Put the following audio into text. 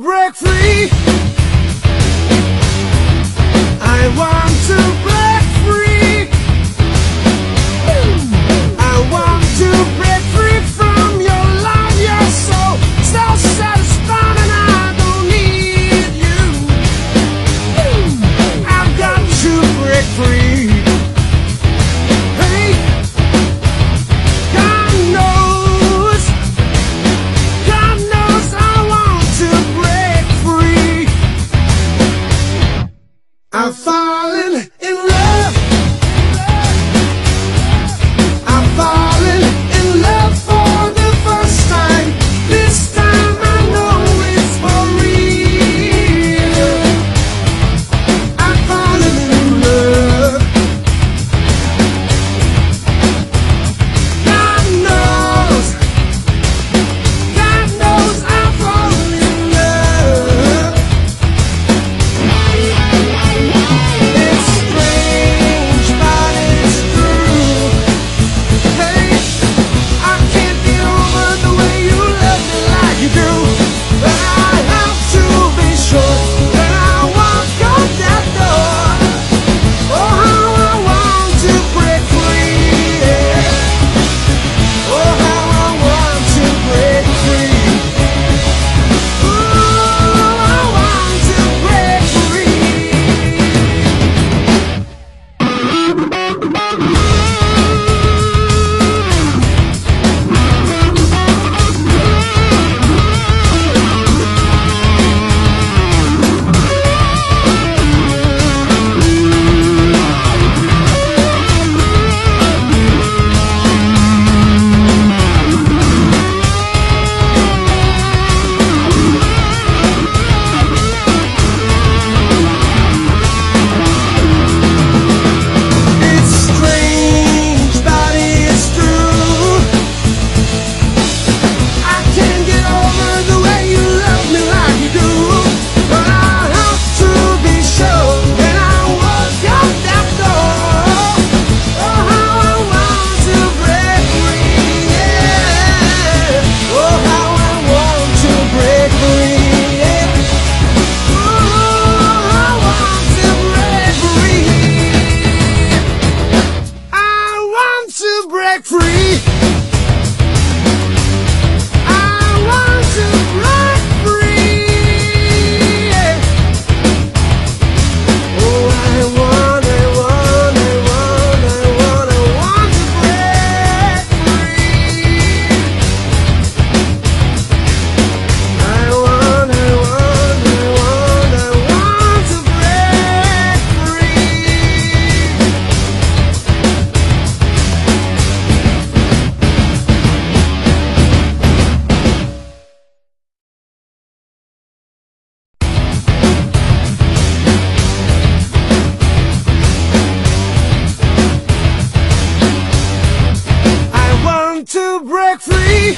break free. I want to break free. I want to break free from your love. You're so satisfying, and I don't need you. I've got to break free. Hey, God knows I want to break free. I've fallen in love. I've fallen in love for the first time. This time I know it's for real. I've fallen in love. God knows I've fallen in love. It's strange, but it's true. Hey, I can't get over the way you love me like you do. But I have to be sure that I walk out that door. Oh, how I want to break free. Yeah. Oh, how I want to break free. Ooh, I want to break free. It's strange, but it's true. I can't get over the way you love me like you do. But I have to be sure that I walk out that door. Oh, how I want to break free. Yeah. Oh, how I want to break free. Yeah. Ooh, I want to break free. I want to break free. I want to break free. Yeah. Oh, I want to break free. I want to break free. I want to break free.